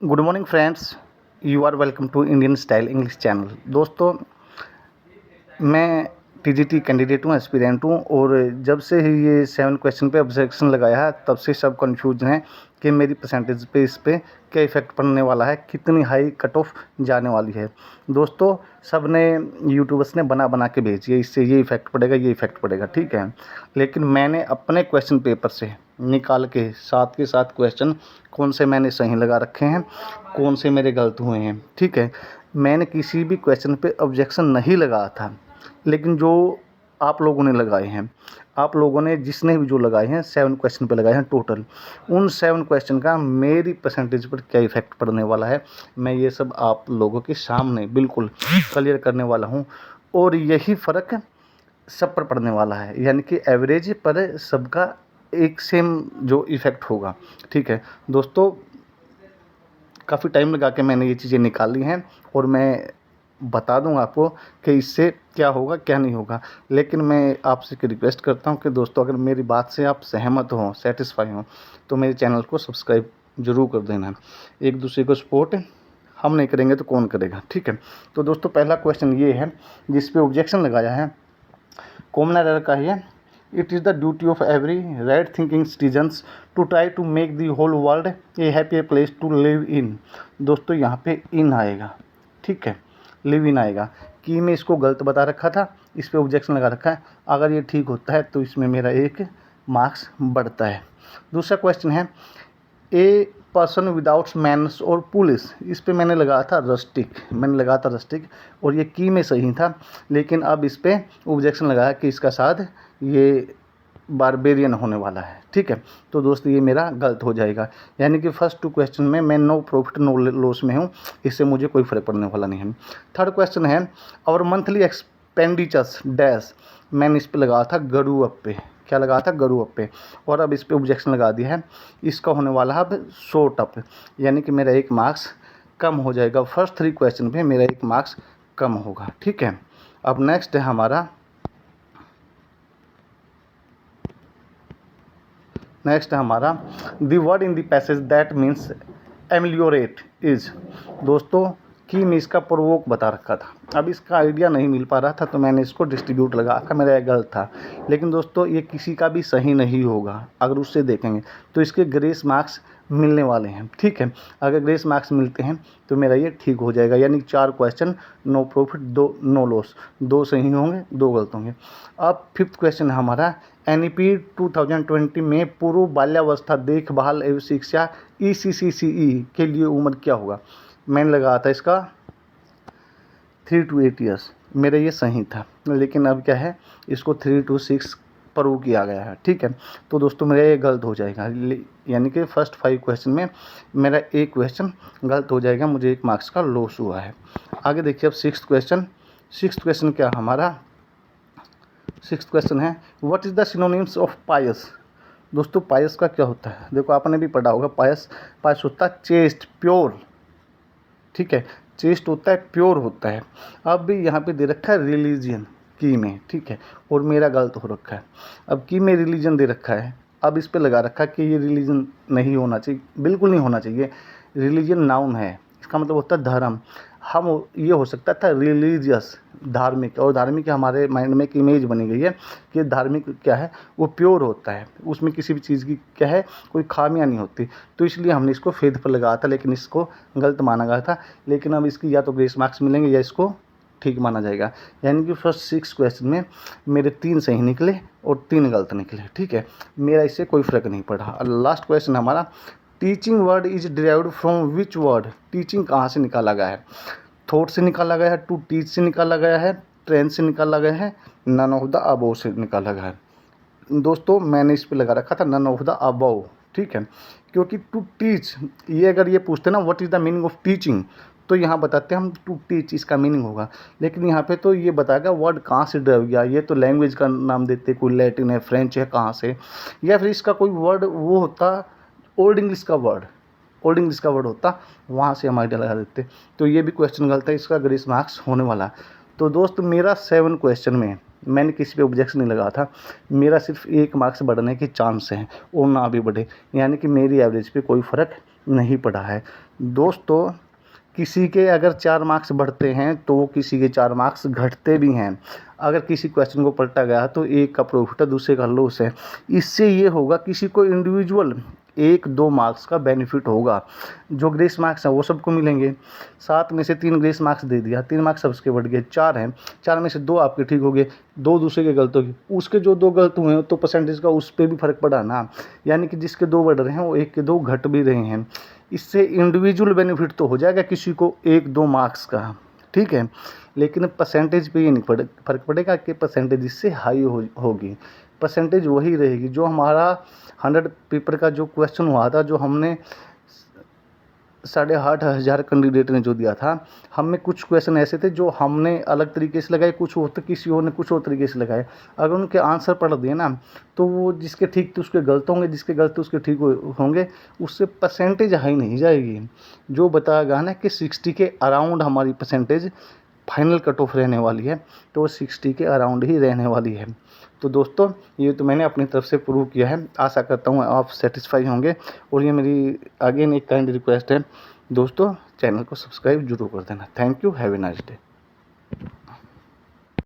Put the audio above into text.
Good morning friends, you are welcome to Indian style English channel. दोस्तों, मैं TGT candidate हूँ, aspirant हूँ और जब से ही ये 7 क्वेश्चन पे ऑब्जेक्शन लगाया है तब से सब कंफ्यूज हैं कि मेरी परसेंटेज पे इस पे क्या इफ़ेक्ट पड़ने वाला है, कितनी हाई कट ऑफ जाने वाली है। दोस्तों, सब ने यूट्यूबर्स ने बना बना के भेजी है, इससे ये इफ़ेक्ट पड़ेगा, ये इफ़ेक्ट पड़ेगा, ठीक है। लेकिन मैंने अपने क्वेश्चन पेपर से निकाल के साथ के साथ क्वेश्चन कौन से मैंने सही लगा रखे हैं, कौन से मेरे गलत हुए हैं, ठीक है। मैंने किसी भी क्वेश्चन पे ऑब्जेक्शन नहीं लगाया था, लेकिन जो आप लोगों ने लगाए हैं, आप लोगों ने जिसने भी जो लगाए हैं 7 क्वेश्चन पे लगाए हैं टोटल, उन 7 क्वेश्चन का मेरी परसेंटेज पर क्या इफ़ेक्ट पड़ने वाला है, मैं ये सब आप लोगों के सामने बिल्कुल क्लियर करने वाला हूँ। और यही फ़र्क सब पर पड़ने वाला है, यानी कि एवरेज पर सबका एक सेम जो इफ़ेक्ट होगा, ठीक है। दोस्तों, काफ़ी टाइम लगा के मैंने ये चीज़ें निकाली हैं और मैं बता दूंगा आपको कि इससे क्या होगा क्या नहीं होगा। लेकिन मैं आपसे एक रिक्वेस्ट करता हूं कि दोस्तों, अगर मेरी बात से आप सहमत हों, सेटिस्फाई हों, तो मेरे चैनल को सब्सक्राइब ज़रूर कर देना। एक दूसरे को सपोर्ट हम नहीं करेंगे तो कौन करेगा, ठीक है। तो दोस्तों, पहला क्वेश्चन ये है जिस पे ऑब्जेक्शन लगाया है, कॉमन एरर का है। It is the duty of every right thinking citizens to try to make the whole world a happy place to live in. दोस्तों, यहाँ पे इन आएगा, ठीक है, लिव इन आएगा। कि मैं इसको गलत बता रखा था, इस पर ऑब्जेक्शन लगा रखा है। अगर ये ठीक होता है तो इसमें मेरा 1 मार्क्स बढ़ता है। दूसरा क्वेश्चन है, ए पर्सन विदाउट मैनर्स और पुलिस। इस पे मैंने लगाया था रस्टिक, और ये की में सही था, लेकिन अब इस पे ऑब्जेक्शन लगाया कि इसका साथ ये बारबेरियन होने वाला है, ठीक है। तो दोस्त, ये मेरा गलत हो जाएगा, यानी कि फर्स्ट 2 क्वेश्चन में मैं नो प्रॉफिट नो लॉस में हूँ, इससे मुझे कोई फ़र्क पड़ने वाला नहीं है। थर्ड क्वेश्चन है, और मंथली एक्सपेंडिचर्स डैश। मैंने इस पे लगाया था गरू अप पे, क्या लगाया था, गरू अप पे, और अब इस पे ऑब्जेक्शन लगा दिया है, इसका होने वाला है अब शॉर्ट अप, यानी कि मेरा 1 मार्क्स कम हो जाएगा। फर्स्ट 3 क्वेश्चन पे मेरा 1 मार्क्स कम होगा, ठीक है। अब नेक्स्ट है हमारा the word in the passage that means ameliorate is. दोस्तों, की में इसका प्रोवोक बता रखा था, अब इसका आइडिया नहीं मिल पा रहा था तो मैंने इसको डिस्ट्रीब्यूट लगा रखा, मेरा एक गलत था। लेकिन दोस्तों, ये किसी का भी सही नहीं होगा, अगर उससे देखेंगे तो इसके ग्रेस मार्क्स मिलने वाले हैं, ठीक है। अगर ग्रेस मार्क्स मिलते हैं तो मेरा ये ठीक हो जाएगा, यानी 4 question no profit 2 no loss, 2 सही होंगे 2 गलत होंगे। अब 5th क्वेश्चन है हमारा, एनईपी 2020 में पूर्व बाल्यावस्था देखभाल एवं शिक्षा ECCCE के लिए उम्र क्या होगा। मैंने लगाया था इसका 3 to 8 ईयर्स, मेरा ये सही था, लेकिन अब क्या है, इसको 3 to 6 प्रूव किया गया है, ठीक है। तो दोस्तों, मेरा ये गलत हो जाएगा, यानी कि फर्स्ट 5 क्वेश्चन में मेरा 1 क्वेश्चन गलत हो जाएगा, मुझे 1 मार्क्स का लॉस हुआ है। आगे देखिए, अब 6th क्वेश्चन क्या हमारा 6th क्वेश्चन है, what is the synonyms of payas. दोस्तों, पायस का क्या होता है, देखो आपने भी पढ़ा होगा, पायस होता है चेस्ट, प्योर, ठीक है, चेस्ट होता है, प्योर होता है। अब भी यहाँ पे दे रखा है रिलीजन की में, ठीक है, और मेरा गलत हो रखा है। अब की में रिलीजन दे रखा है, अब इस पे लगा रखा है कि ये रिलीजन नहीं होना चाहिए, बिल्कुल नहीं होना चाहिए। रिलीजन नाउन है, इसका मतलब होता है धर्म। हम ये हो सकता था रिलीजियस, धार्मिक, और धार्मिक हमारे माइंड में एक इमेज बनी गई है कि धार्मिक क्या है, वो प्योर होता है, उसमें किसी भी चीज़ की क्या है, कोई खामियां नहीं होती। तो इसलिए हमने इसको फेथ पर लगाया था, लेकिन इसको गलत माना गया था। लेकिन अब इसकी या तो ग्रेस मार्क्स मिलेंगे या इसको ठीक माना जाएगा, यानी कि फर्स्ट 6 क्वेश्चन में मेरे 3 सही निकले और 3 गलत निकले, ठीक है। मेरा इससे कोई फ़र्क नहीं पड़ा। लास्ट क्वेश्चन हमारा, teaching word is derived from which word. Teaching कहाँ से निकाला गया है, थॉट से निकाला गया है, टू टीच से निकाला गया है, ट्रेन से निकाला गया है, नन ऑफ द अबव से निकाला गया है। दोस्तों, मैंने इस पे लगा रखा था नन ऑफ द अबव, ठीक है, क्योंकि टू टीच, ये अगर ये पूछते ना what is the meaning of teaching, तो यहाँ बताते हैं हम टू टीच इसका मीनिंग होगा, लेकिन यहाँ पे तो ये बताएगा वर्ड कहाँ से ड्राइव गया। ये तो लैंग्वेज का नाम देते, कोई लैटिन है, फ्रेंच है, कहाँ से, या फिर इसका कोई वर्ड वो होता ओल्ड इंग्लिश का वर्ड होता, वहाँ से हम आइडिया लगा देते। तो ये भी क्वेश्चन गलत है, इसका ग्रेस मार्क्स होने वाला। तो दोस्त, मेरा 7 क्वेश्चन में मैंने किसी पे ऑब्जेक्शन नहीं लगा था, मेरा सिर्फ 1 मार्क्स बढ़ने के चांस हैं और ना भी बढ़े, यानी कि मेरी एवरेज पे कोई फ़र्क नहीं पढ़ा है। दोस्तों, किसी के अगर 4 मार्क्स बढ़ते हैं तो किसी के 4 मार्क्स घटते भी हैं। अगर किसी क्वेश्चन को पलटा गया तो एक का प्रॉफिट है, दूसरे का लॉस है। इससे ये होगा किसी को इंडिविजुअल 1-2 मार्क्स का बेनिफिट होगा। जो ग्रेस मार्क्स हैं वो सबको मिलेंगे। 7 में से 3 ग्रेस मार्क्स दे दिया, 3 मार्क्स सबके बढ़ गए, 4 हैं, 4 में से 2 आपके ठीक हो गए, 2 दूसरे के गलत हो गए। उसके जो 2 गलत हुए हैं तो परसेंटेज का उस पे भी फ़र्क पड़ा ना, यानी कि जिसके 2 बढ़ रहे हैं वो 1 के 2 घट भी रहे हैं। इससे इंडिविजुअल बेनिफिट तो हो जाएगा किसी को 1-2 मार्क्स का, ठीक है, लेकिन परसेंटेज पे ये नहीं फ़र्क पड़ेगा कि परसेंटेज इससे हाई होगी। परसेंटेज वही रहेगी जो हमारा 100 पेपर का जो क्वेश्चन हुआ था, जो हमने 8,500 कैंडिडेट ने जो दिया था, हम में कुछ क्वेश्चन ऐसे थे जो हमने अलग तरीके से लगाए, कुछ और किसी और ने कुछ और तरीके से लगाए। अगर उनके आंसर पढ़ दिए ना तो वो जिसके ठीक थे उसके गलत होंगे, जिसके गलत थे उसके ठीक होंगे, उससे परसेंटेज हाई नहीं जाएगी। जो बताया ना कि 60 के अराउंड हमारी परसेंटेज फाइनल कट ऑफ रहने वाली है, तो वो 60 के अराउंड ही रहने वाली है। तो दोस्तों, ये तो मैंने अपनी तरफ से प्रूव किया है। आशा करता हूँ आप सेटिस्फाई होंगे। और ये मेरी अगेन एक काइंड रिक्वेस्ट है दोस्तों, चैनल को सब्सक्राइब जरूर कर देना। Thank you, have a nice day.